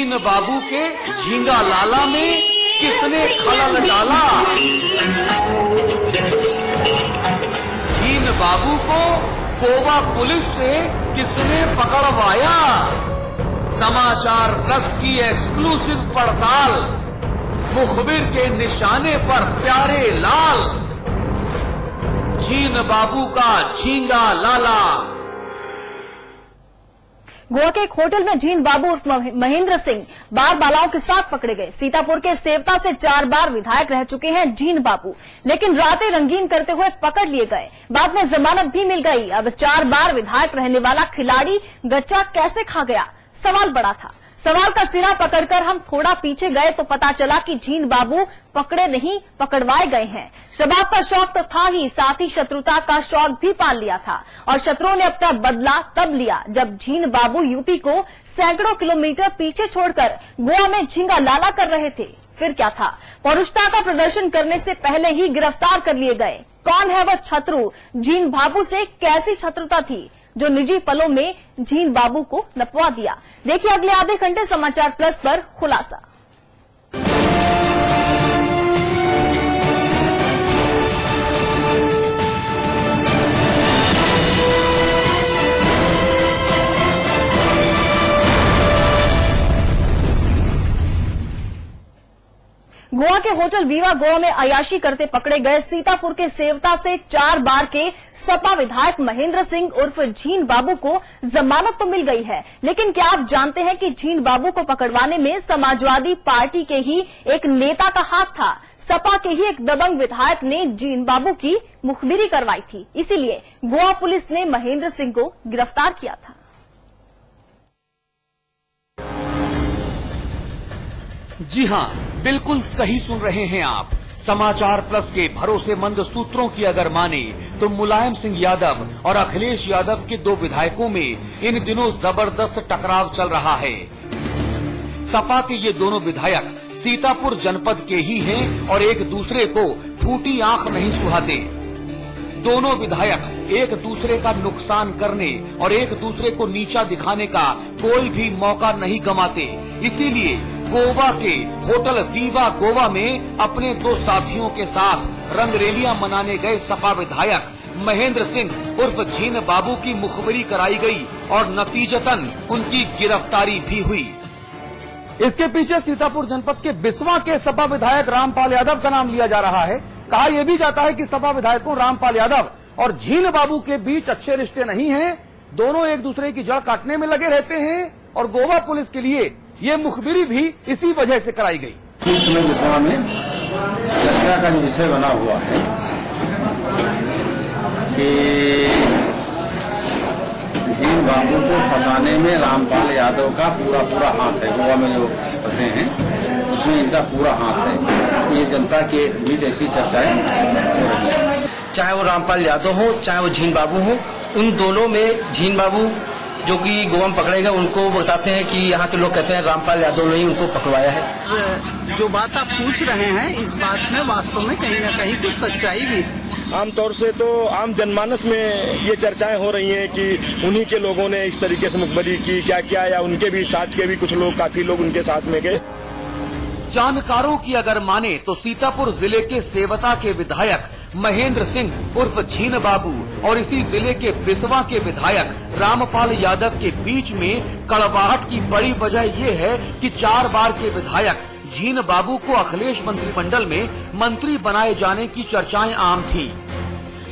Gene बाबू के झींगा लाला में किसने खलल डाला? जीन बाबू को गोवा पुलिस से किसने पकड़वाया? समाचार प्लस की एक्सक्लूसिव पड़ताल, मुखबिर के निशाने पर प्यारे लाल, जीन बाबू का झींगा लाला। गोवा के एक होटल में जीन बाबू उर्फ महेंद्र सिंह बार बालाओं के साथ पकड़े गए। सीतापुर के सेवता से 4 बार विधायक रह चुके हैं जीन बाबू, लेकिन रातें रंगीन करते हुए पकड़ लिए गए। बाद में जमानत भी मिल गई। अब 4 बार विधायक रहने वाला खिलाड़ी गच्चा कैसे खा गया, सवाल बड़ा था। सवाल का सिरा पकड़कर हम थोड़ा पीछे गए तो पता चला कि जीन बाबू पकड़े नहीं, पकड़वाए गए हैं। शराब का शौक तो था ही, साथ ही शत्रुता का शौक भी पाल लिया था और शत्रुओं ने अपना बदला तब लिया जब जीन बाबू यूपी को सैकड़ों किलोमीटर पीछे छोड़कर गोवा में झींगा लाला कर रहे थे। फिर क्या था, पौरुषता का प्रदर्शन करने से पहले ही गिरफ्तार कर लिए गए। कौन है वह शत्रु? जीन बाबू से कैसी शत्रुता थी जो निजी पलों में जीन बाबू को नपवा दिया? देखिए अगले आधे घंटे समाचार प्लस पर खुलासा। गोवा के होटल वीवा गोवा में अयाशी करते पकड़े गए सीतापुर के सेवता से 4 बार के सपा विधायक महेंद्र सिंह उर्फ जीन बाबू को जमानत तो मिल गई है, लेकिन क्या आप जानते हैं कि जीन बाबू को पकड़वाने में समाजवादी पार्टी के ही एक नेता का हाथ था? सपा के ही एक दबंग विधायक ने जीन बाबू की मुखबिरी करवाई थी, इसीलिए गोवा पुलिस ने महेंद्र सिंह को गिरफ्तार किया था। जी हां, बिल्कुल सही सुन रहे हैं आप। समाचार प्लस के भरोसेमंद सूत्रों की अगर माने तो मुलायम सिंह यादव और अखिलेश यादव के 2 विधायकों में इन दिनों जबरदस्त टकराव चल रहा है। सपा के ये दोनों विधायक सीतापुर जनपद के ही हैं और एक दूसरे को फूटी आंख नहीं सुहाते। दोनों विधायक एक दूसरे का नुकसान करने और एक दूसरे को नीचा दिखाने का कोई भी मौका नहीं गंवाते। इसीलिए गोवा के होटल वीवा गोवा में अपने 2 साथियों के साथ रंगरेलियां मनाने गए सपा विधायक महेंद्र सिंह उर्फ जीन बाबू की मुखबिरी कराई गई और नतीजतन उनकी गिरफ्तारी भी हुई। इसके पीछे सीतापुर जनपद के बिस्वा के सपा विधायक रामपाल यादव का नाम लिया जा रहा है। कहा यह भी जाता है कि सपा विधायकों रामपाल यादव और जीन बाबू के बीच अच्छे रिश्ते नहीं हैं, दोनों एक दूसरे की जड़ काटने में लगे रहते हैं और गोवा पुलिस के लिए ये मुखबिरी भी इसी वजह से कराई गई। इस समय बिस्वा में चर्चा का जो विषय बना हुआ है कि जीन बाबू को फंसाने में रामपाल यादव का पूरा हाथ है। गोवा में जो फंसे हैं उसमें इनका पूरा हाथ है। ये जनता के बीच ऐसी चर्चाएं हो रही है। चाहे वो रामपाल यादव हो चाहे वो जीन बाबू हो, उन दोनों में जीन बाबू जो कि गोवा में पकड़े गए उनको बताते हैं कि यहाँ के लोग कहते हैं रामपाल यादव ने ही उनको पकड़वाया है। जो बात आप पूछ रहे हैं इस बात में वास्तव में कहीं न कहीं कुछ सच्चाई भी है। आमतौर से तो आम जनमानस में ये चर्चाएं हो रही हैं कि उन्हीं के लोगों ने इस तरीके से मुखबिरी की क्या या उनके भी साथ के भी कुछ लोग, काफी लोग उनके साथ में गए। जानकारों की अगर माने तो सीतापुर जिले के सेवता के विधायक महेंद्र सिंह उर्फ जीन बाबू और इसी जिले के बिस्वा के विधायक रामपाल यादव के बीच में कड़वाहट की बड़ी वजह ये है कि 4 बार के विधायक जीन बाबू को अखिलेश मंत्रिमंडल में मंत्री बनाए जाने की चर्चाएं आम थी।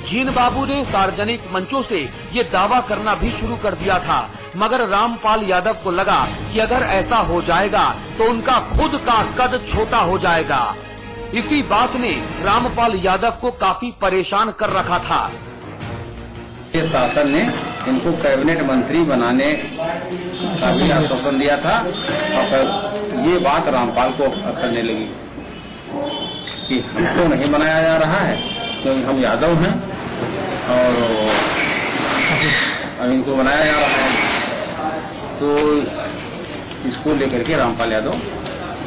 जीन बाबू ने सार्वजनिक मंचों से ये दावा करना भी शुरू कर दिया था, मगर रामपाल यादव को लगा कि अगर ऐसा हो जाएगा तो उनका खुद का कद छोटा हो जाएगा। इसी बात ने रामपाल यादव को काफी परेशान कर रखा था। ये शासन ने इनको कैबिनेट मंत्री बनाने का भी आश्वासन दिया था और ये बात रामपाल को करने लगी कि हमको नहीं बनाया जा रहा है क्योंकि हम यादव हैं और अब इनको बनाया जा रहा है। तो इसको लेकर के रामपाल यादव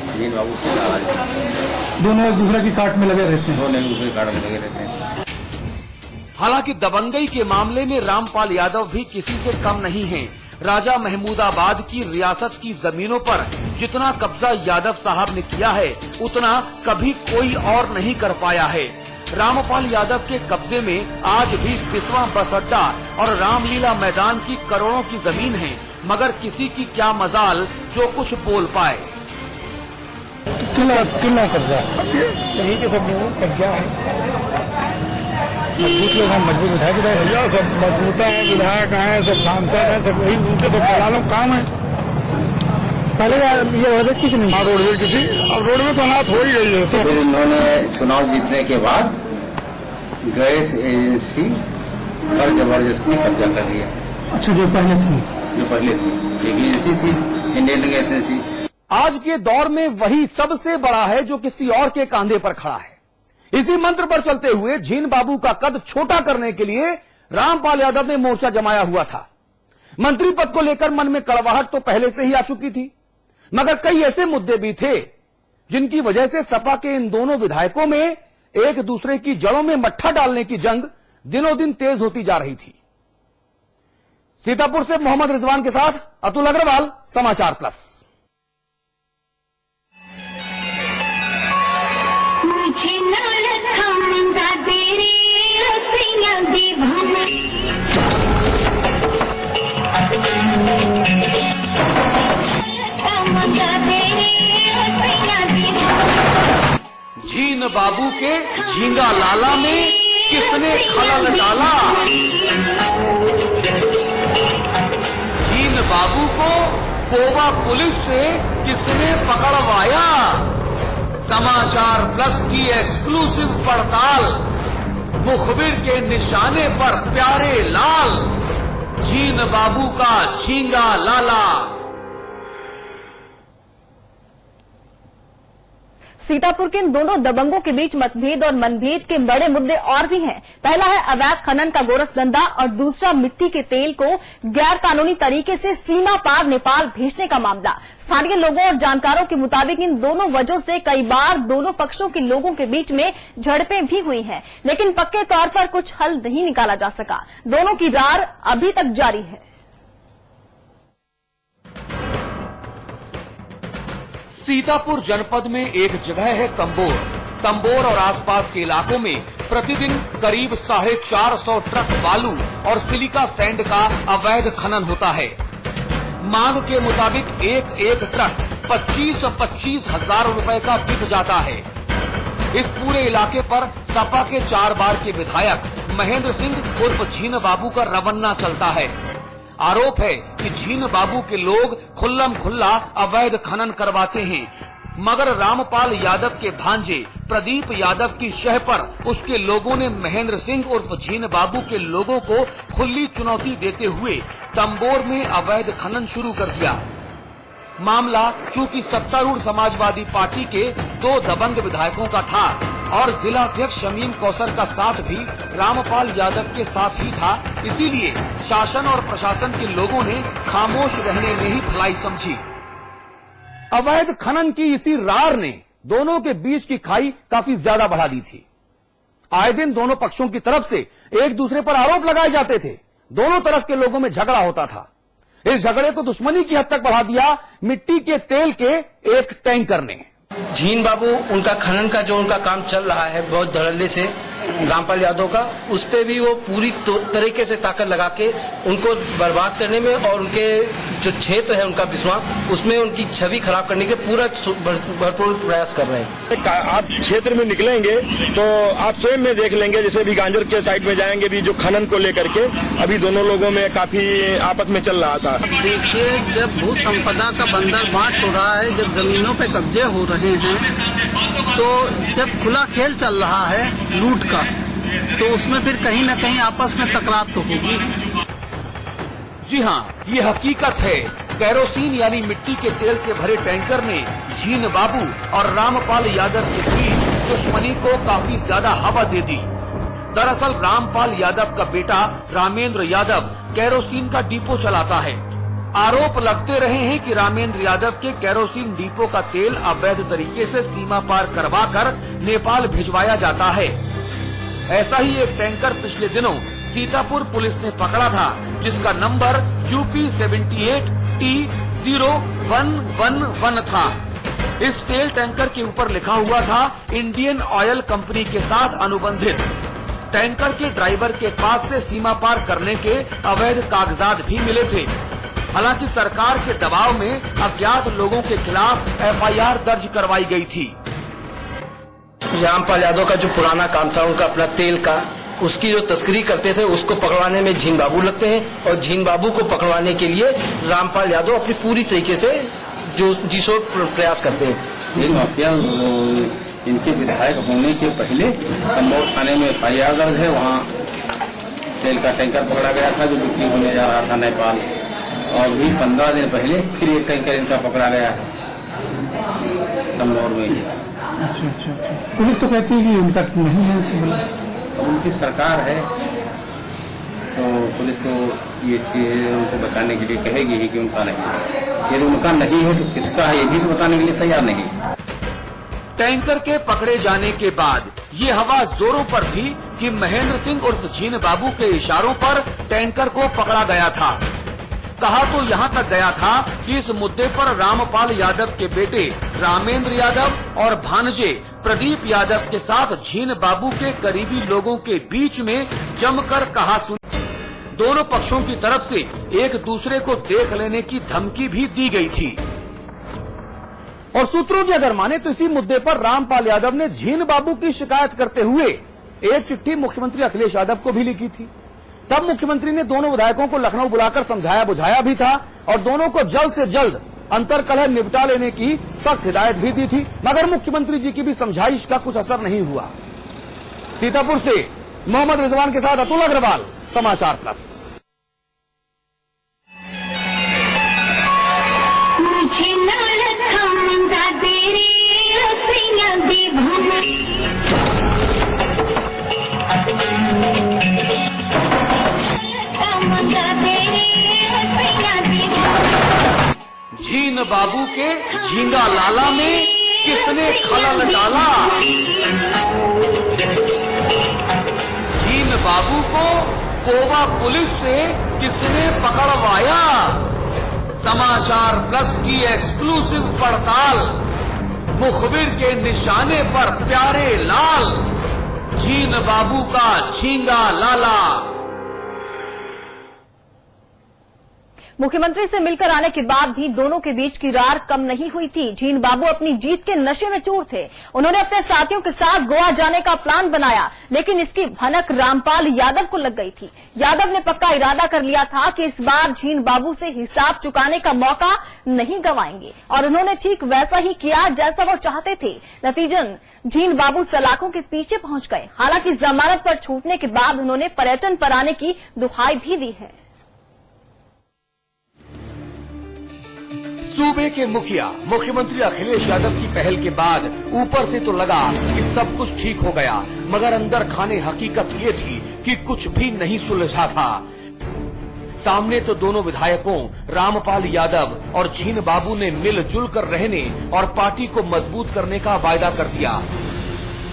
जीन बाबू से नाराज है। दोनों एक दूसरे की काट में लगे रहते हैं। दोनों एक दूसरे की काट में लगे रहते हैं। हालांकि दबंगई के मामले में रामपाल यादव भी किसी से कम नहीं हैं। राजा महमूदाबाद की रियासत की जमीनों पर जितना कब्जा यादव साहब ने किया है उतना कभी कोई और नहीं कर पाया है। रामपाल यादव के कब्जे में आज भी बिस्वा बस अड्डा और रामलीला मैदान की करोड़ों की जमीन है, मगर किसी की क्या मजाल जो कुछ बोल पाए। कितना कब्जा यही के सब कब्जा है। मजबूत लोग हैं, मजबूत विधायक भैया सब मजबूत हैं, विधायक हैं, सब सांसद हैं, सब वही उनके तो बड़ा काम है। पहले ये रोडवेज की नहीं, रोडवेज की थी, अब रोडवेज तो अनाथ हो ही गई है। तो फिर इन्होंने चुनाव जीतने के बाद गैस एजेंसी पर जबरदस्ती कब्जा कर लिया। अच्छा, जो पहले थी एक एजेंसी थी, इंडियन गैस एजेंसी। आज के दौर में वही सबसे बड़ा है जो किसी और के कांधे पर खड़ा है। इसी मंत्र पर चलते हुए झीन बाबू का कद छोटा करने के लिए रामपाल यादव ने मोर्चा जमाया हुआ था। मंत्री पद को लेकर मन में कड़वाहट तो पहले से ही आ चुकी थी, मगर कई ऐसे मुद्दे भी थे जिनकी वजह से सपा के इन दोनों विधायकों में एक दूसरे की जड़ों में मट्ठा डालने की जंग दिनों दिन तेज होती जा रही थी। सीतापुर से मोहम्मद रिजवान के साथ अतुल अग्रवाल, समाचार प्लस। झीन बाबू के झींगा लाला में किसने खलल डाला? झीन बाबू को गोवा पुलिस से किसने पकड़वाया? समाचार प्लस की एक्सक्लूसिव पड़ताल। मुखबिर के निशाने पर प्यारे लाल, झीन बाबू का झींगा लाला। सीतापुर के इन दोनों दबंगों के बीच मतभेद और मनभेद के बड़े मुद्दे और भी हैं। पहला है अवैध खनन का गोरखधंधा और दूसरा मिट्टी के तेल को गैर कानूनी तरीके से सीमा पार नेपाल भेजने का मामला। स्थानीय लोगों और जानकारों के मुताबिक इन दोनों वजहों से कई बार दोनों पक्षों के लोगों के बीच में झड़पें भी हुई हैं, लेकिन पक्के तौर पर कुछ हल नहीं निकाला जा सका। दोनों की रार अभी तक जारी है। सीतापुर जनपद में एक जगह है तंबोर और आसपास के इलाकों में प्रतिदिन करीब 450 ट्रक बालू और सिलिका सैंड का अवैध खनन होता है। मांग के मुताबिक एक ट्रक 25-25 हजार रुपए का बिक जाता है। इस पूरे इलाके पर सपा के 4 बार के विधायक महेंद्र सिंह उर्फ झीन बाबू का रवन्ना चलता है। आरोप है कि झीन बाबू के लोग खुल्लम खुल्ला अवैध खनन करवाते हैं, मगर रामपाल यादव के भांजे प्रदीप यादव की शह पर उसके लोगों ने महेंद्र सिंह उर्फ झीन बाबू के लोगों को खुली चुनौती देते हुए तंबोर में अवैध खनन शुरू कर दिया। मामला चूंकि सत्तारूढ़ समाजवादी पार्टी के 2 दबंग विधायकों का था और जिला अध्यक्ष शमीम कौसर का साथ भी रामपाल यादव के साथ ही था, इसीलिए शासन और प्रशासन के लोगों ने खामोश रहने में ही भलाई समझी। अवैध खनन की इसी रार ने दोनों के बीच की खाई काफी ज्यादा बढ़ा दी थी। आए दिन दोनों पक्षों की तरफ से एक दूसरे पर आरोप लगाए जाते थे। दोनों तरफ के लोगों में झगड़ा होता था। इस झगड़े को दुश्मनी की हद तक बढ़ा दिया मिट्टी के तेल के एक टैंकर ने। झीन बाबू उनका खनन का जो उनका काम चल रहा है बहुत धड़ल्ले से रामपाल यादव का, उस पे भी वो पूरी तरीके से ताकत लगा के उनको बर्बाद करने में और उनके जो क्षेत्र है उनका बिस्वा उसमें उनकी छवि खराब करने के पूरा भरपूर प्रयास कर रहे हैं। आप क्षेत्र में निकलेंगे तो आप स्वयं में देख लेंगे, जैसे अभी गांजर के साइड में जाएंगे भी जो खनन को लेकर के अभी दोनों लोगों में काफी आपस में चल रहा था। देखिए, जब भू संपदा का बंदर बांट हो रहा है, जब जमीनों पे कब्जे हो रहे हैं, तो जब खुला खेल चल रहा है लूट का, तो उसमें फिर कहीं न कहीं आपस में तकरार तो होगी। जी हाँ, ये हकीकत है। कैरोसिन यानी मिट्टी के तेल से भरे टैंकर ने झीन बाबू और रामपाल यादव के बीच दुश्मनी को काफी ज्यादा हवा दे दी। दरअसल रामपाल यादव का बेटा रामेंद्र यादव कैरोसिन का डिपो चलाता है। आरोप लगते रहे हैं कि रामेंद्र यादव के कैरोसिन डिपो का तेल अवैध तरीके से सीमा पार करवाकर नेपाल भिजवाया जाता है। ऐसा ही एक टैंकर पिछले दिनों सीतापुर पुलिस ने पकड़ा था, जिसका नंबर UP 78T0111 था। इस तेल टैंकर के ऊपर लिखा हुआ था इंडियन ऑयल कंपनी के साथ अनुबंधित। टैंकर के ड्राइवर के पास से सीमा पार करने के अवैध कागजात भी मिले थे। हालांकि सरकार के दबाव में अज्ञात लोगों के खिलाफ FIR दर्ज करवाई गई थी। रामपाल यादव का जो पुराना काम था, उनका अपना तेल का, उसकी जो तस्करी करते थे, उसको पकड़वाने में झीन बाबू लगते हैं और झीन बाबू को पकड़वाने के लिए रामपाल यादव अपनी पूरी तरीके से जिसो प्रयास करते हैं। ये माफिया इनके विधायक होने के पहले कमोर थाने में FIR दर्ज है। वहाँ तेल का टैंकर पकड़ा गया था जो बिक्री होने जा रहा था नेपाल, और भी 15 दिन पहले फिर एक टैंकर इनका पकड़ा गया है कमोर में। अच्छा। पुलिस तो कहती है कि उनका नहीं है, उनकी सरकार है तो पुलिस को ये चीज उनको बताने के लिए कहेगी ही कि उनका नहीं है। यदि उनका नहीं है तो किसका है, ये भी तो बताने के लिए तैयार नहीं। टैंकर के पकड़े जाने के बाद ये हवा जोरों पर थी कि महेंद्र सिंह उर्फ झीन बाबू के इशारों पर टैंकर को पकड़ा गया था। कहा तो यहाँ तक गया था कि इस मुद्दे पर रामपाल यादव के बेटे रामेंद्र यादव और भांजे प्रदीप यादव के साथ झीन बाबू के करीबी लोगों के बीच में जमकर कहासुनी। दोनों पक्षों की तरफ से एक दूसरे को देख लेने की धमकी भी दी गई थी। और सूत्रों की अगर माने तो इसी मुद्दे पर रामपाल यादव ने झीन बाबू की शिकायत करते हुए एक चिट्ठी मुख्यमंत्री अखिलेश यादव को भी लिखी थी। तब मुख्यमंत्री ने दोनों विधायकों को लखनऊ बुलाकर समझाया बुझाया भी था और दोनों को जल्द से जल्द अंतर्कलह निपटा लेने की सख्त हिदायत भी दी थी, मगर मुख्यमंत्री जी की भी समझाइश का कुछ असर नहीं हुआ। सीतापुर से मोहम्मद रिजवान के साथ अतुल अग्रवाल, समाचार प्लस। झीन बाबू के झींगा लाला में किसने खलल डाला? झीन बाबू को गोवा पुलिस से किसने पकड़वाया? समाचार प्लस की एक्सक्लूसिव पड़ताल। मुखबिर के निशाने पर प्यारे लाल, झीन बाबू का झींगा लाला। मुख्यमंत्री से मिलकर आने के बाद भी दोनों के बीच की रार कम नहीं हुई थी। झीन बाबू अपनी जीत के नशे में चूर थे। उन्होंने अपने साथियों के साथ गोवा जाने का प्लान बनाया, लेकिन इसकी भनक रामपाल यादव को लग गई थी। यादव ने पक्का इरादा कर लिया था कि इस बार झीन बाबू से हिसाब चुकाने का मौका नहीं गंवाएंगे, और उन्होंने ठीक वैसा ही किया जैसा वो चाहते थे। नतीजन झीन बाबू सलाखों के पीछे पहुंच गए। हालांकि जमानत पर छूटने के बाद उन्होंने पर्यटन पर आने की दुहाई भी दी है। सूबे के मुखिया मुख्यमंत्री अखिलेश यादव की पहल के बाद ऊपर से तो लगा कि सब कुछ ठीक हो गया, मगर अंदर खाने हकीकत ये थी कि कुछ भी नहीं सुलझा था। सामने तो दोनों विधायकों रामपाल यादव और झीन बाबू ने मिलजुल कर रहने और पार्टी को मजबूत करने का वायदा कर दिया,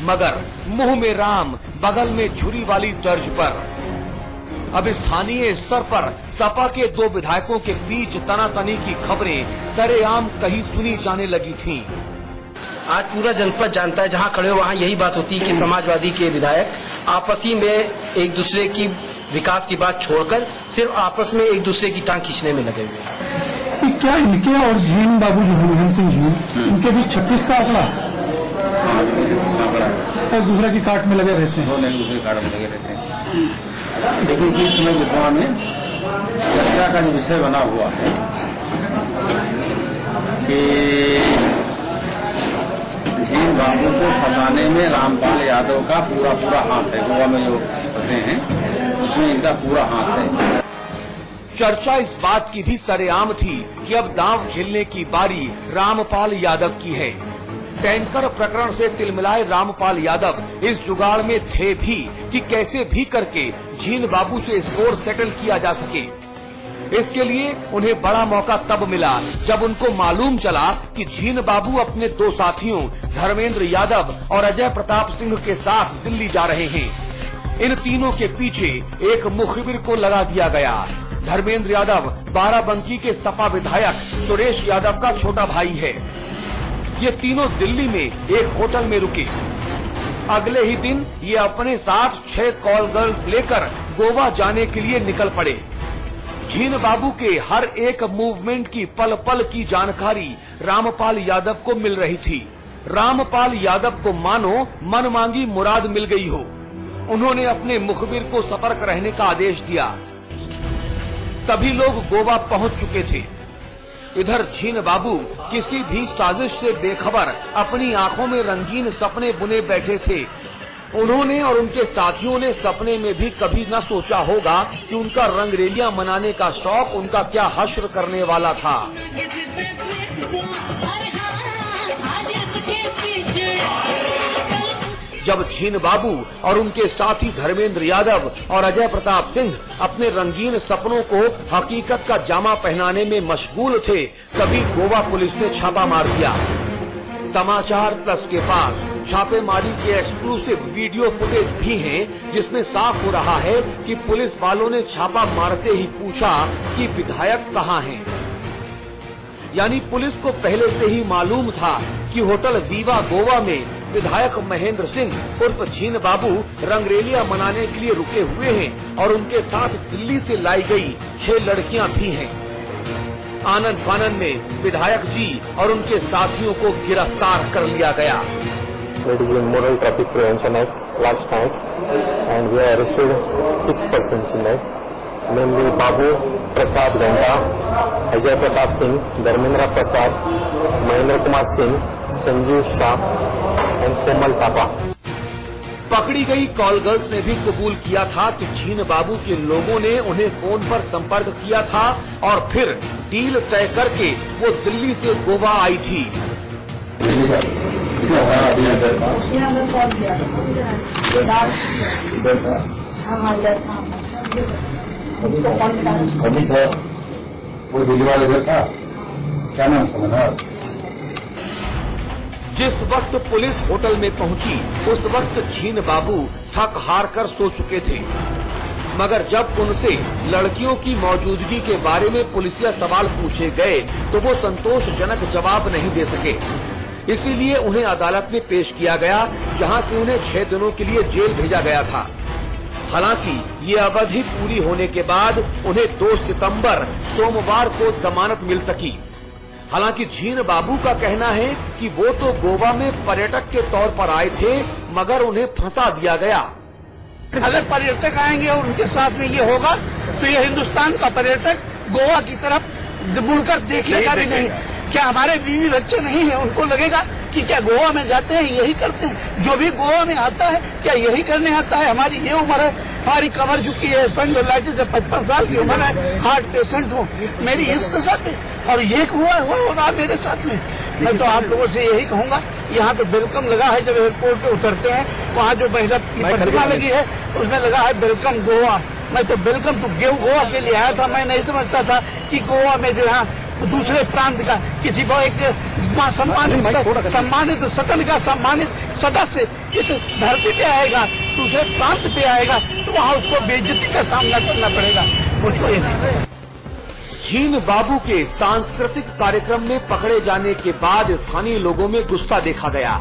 मगर मुंह में राम बगल में छुरी वाली तर्ज पर अब स्थानीय स्तर पर सपा के दो विधायकों के बीच तनातनी की खबरें सरेआम कहीं सुनी जाने लगी थीं। आज पूरा जनपद जानता है, जहां खड़े हो वहां यही बात होती है कि समाजवादी के विधायक आपसी में एक दूसरे की विकास की बात छोड़कर सिर्फ आपस में एक दूसरे की टांग खींचने में लगे हुए हैं। क्या इनके और झीन बाबू जो महेंद्र सिंह जी, इनके बीच 36 का आंकड़ा और दूसरे की काट में लगे रहते हैं। दूसरे काट में लगे रहते हैं। लेकिन इस समय विधान में चर्चा का जो विषय बना हुआ है कि झीन बाबू को फंसाने में रामपाल यादव का पूरा हाथ है। गोवा में जो फंसे हैं उसमें इनका पूरा हाथ है। चर्चा इस बात की भी सरेआम थी कि अब दांव खेलने की बारी रामपाल यादव की है। टैंकर प्रकरण से तिलमिलाए रामपाल यादव इस जुगाड़ में थे भी कि कैसे भी करके झीन बाबू से स्कोर सेटल किया जा सके। इसके लिए उन्हें बड़ा मौका तब मिला जब उनको मालूम चला कि झीन बाबू अपने दो साथियों धर्मेंद्र यादव और अजय प्रताप सिंह के साथ दिल्ली जा रहे हैं। इन तीनों के पीछे एक मुखबिर को लगा दिया गया। धर्मेंद्र यादव बाराबंकी के सपा विधायक सुरेश यादव का छोटा भाई है। ये तीनों दिल्ली में एक होटल में रुके। अगले ही दिन ये अपने साथ 6 कॉल गर्ल्स लेकर गोवा जाने के लिए निकल पड़े। झीन बाबू के हर एक मूवमेंट की पल पल की जानकारी रामपाल यादव को मिल रही थी। रामपाल यादव को मानो मनमांगी मुराद मिल गई हो। उन्होंने अपने मुखबिर को सतर्क रहने का आदेश दिया। सभी लोग गोवा पहुंच चुके थे। इधर झीन बाबू किसी भी साजिश से बेखबर अपनी आंखों में रंगीन सपने बुने बैठे थे। उन्होंने और उनके साथियों ने सपने में भी कभी न सोचा होगा कि उनका रंगरेलियां मनाने का शौक उनका क्या हश्र करने वाला था। जब झीन बाबू और उनके साथी धर्मेंद्र यादव और अजय प्रताप सिंह अपने रंगीन सपनों को हकीकत का जामा पहनाने में मशगूल थे, तभी गोवा पुलिस ने छापा मार दिया। समाचार प्लस के पास छापेमारी के एक्सक्लूसिव वीडियो फुटेज भी हैं, जिसमें साफ हो रहा है कि पुलिस वालों ने छापा मारते ही पूछा कि विधायक कहाँ हैं। यानी पुलिस को पहले से ही मालूम था कि होटल वीवा गोवा में विधायक महेंद्र सिंह उर्फ झीन बाबू रंगरेलियां मनाने के लिए रुके हुए हैं और उनके साथ दिल्ली से लाई गई 6 लड़कियां भी हैं। आनन फानन में विधायक जी और उनके साथियों को गिरफ्तार कर लिया गया। It is a moral traffic prevention act last night, and we arrested 6 persons in that, namely Babu Prasad Ganta, Ajay Pratap Singh, Dharmendra Prasad, Mahendra Kumar Singh, Sanjeev Shah and Komal Thapa. पकड़ी गई call girls ने भी कबूल किया था कि झीन बाबू के लोगों ने उन्हें फोन पर संपर्क किया था और फिर डील तय करके वो दिल्ली से गोवा आई थी। अभी था वो दिल्ली वाले घर था, क्या नाम समझा? जिस वक्त पुलिस होटल में पहुंची उस वक्त झीन बाबू थक हार कर सो चुके थे, मगर जब उनसे लड़कियों की मौजूदगी के बारे में पुलिसिया सवाल पूछे गए तो वो संतोषजनक जवाब नहीं दे सके। इसीलिए उन्हें अदालत में पेश किया गया, जहां से उन्हें 6 दिनों के लिए जेल भेजा गया था। हालांकि ये अवधि पूरी होने के बाद उन्हें 2 सितंबर सोमवार को जमानत मिल सकी। हालांकि झीन बाबू का कहना है कि वो तो गोवा में पर्यटक के तौर पर आए थे, मगर उन्हें फंसा दिया गया। अगर पर्यटक आएंगे और उनके साथ में ये होगा तो ये हिंदुस्तान का पर्यटक गोवा की तरफ मुड़कर देखेगा भी नहीं। क्या हमारे बीवी बच्चे नहीं है, उनको लगेगा कि क्या गोवा में जाते हैं यही करते हैं? जो भी गोवा में आता है क्या यही करने आता है? हमारी ये उम्र है, हमारी कमर झुकी है, स्पॉन्डिलाइटिस है, 55 साल की उम्र है, हार्ट पेशेंट हूँ, मेरी इस दशा पे और ये हुआ होगा मेरे साथ में। मैं तो आप लोगों से यही कहूंगा, यहाँ तो वेलकम लगा है, जब एयरपोर्ट पे उतरते हैं वहाँ जो महिला की प्रतिमा लगी है उसमें लगा है वेलकम गोवा। मैं तो वेलकम टू गोवा के लिए आया था। मैं नहीं समझता था कि गोवा में जो है दूसरे प्रांत का किसी को एक सम्मानित सदन का सम्मानित सदस्य इस धरती पे आएगा, दूसरे प्रांत पे आएगा तो वहाँ उसको बेइज्जती का सामना करना पड़ेगा। मुझको ये नहीं। झीन बाबू के सांस्कृतिक कार्यक्रम में पकड़े जाने के बाद स्थानीय लोगों में गुस्सा देखा गया।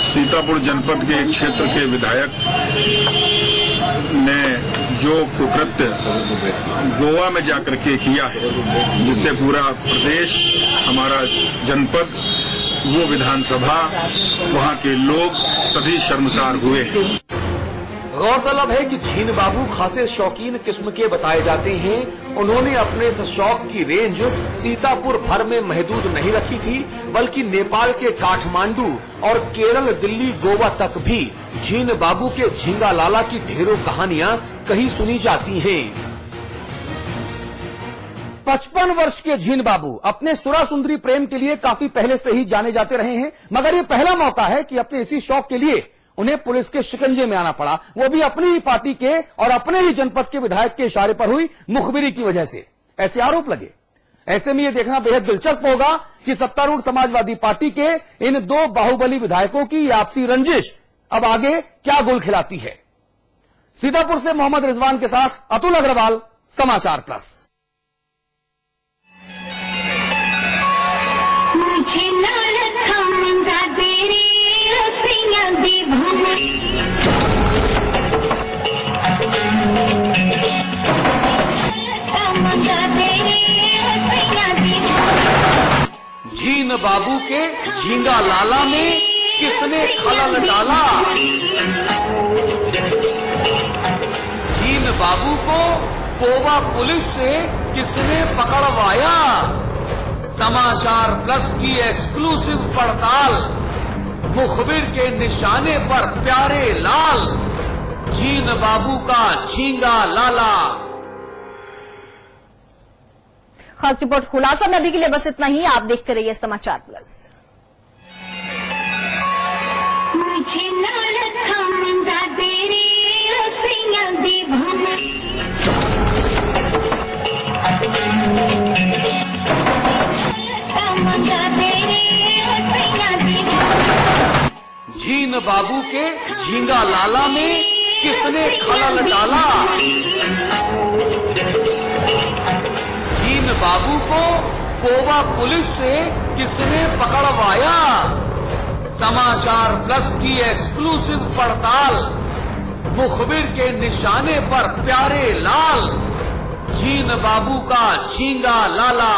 सीतापुर जनपद के एक क्षेत्र के विधायक ने जो कुकृत्य गोवा में जाकर के किया है, जिससे पूरा प्रदेश, हमारा जनपद, वो विधानसभा, वहाँ के लोग सभी शर्मसार हुए हैं। गौरतलब है कि झीन बाबू खासे शौकीन किस्म के बताए जाते हैं। उन्होंने अपने इस शौक की रेंज सीतापुर भर में महदूद नहीं रखी थी, बल्कि नेपाल के काठमांडू और केरल, दिल्ली, गोवा तक भी झीन बाबू के झींगा लाला की ढेरों कहानियां कहीं सुनी जाती हैं। 55 वर्ष के झीन बाबू अपने सुरा सुंदरी प्रेम के लिए काफी पहले से ही जाने जाते रहे हैं, मगर ये पहला मौका है कि अपने इसी शौक के लिए उन्हें पुलिस के शिकंजे में आना पड़ा, वो भी अपनी ही पार्टी के और अपने ही जनपद के विधायक के इशारे पर हुई मुखबिरी की वजह से। ऐसे आरोप लगे। ऐसे में यह देखना बेहद दिलचस्प होगा कि सत्तारूढ़ समाजवादी पार्टी के इन 2 बाहुबली विधायकों की आपसी रंजिश अब आगे क्या गुल खिलाती है। सीतापुर से मोहम्मद रिजवान के साथ अतुल अग्रवाल, समाचार प्लस। मुझे नाल खाऊंगा तेरी रसियां दी झीन बाबू के झींगा लाला में किसने खलल डाला। झीन बाबू को गोवा पुलिस से किसने पकड़वाया। समाचार प्लस की एक्सक्लूसिव पड़ताल, मुखबिर के निशाने पर प्यारे लाल, झीन बाबू का झींगा लाला। खास रिपोर्ट खुलासा में अभी के लिए बस इतना ही। आप देखते रहिए समाचार प्लस। मुझे नाल खाऊंगा तेरी रसियां दी झीन बाबू के झींगा लाला में किसने खलल डाला। झीन बाबू को गोवा पुलिस से किसने पकड़वाया। समाचार प्लस की एक्सक्लूसिव पड़ताल, मुखबिर के निशाने पर प्यारे लाल, झीन बाबू का झींगा लाला।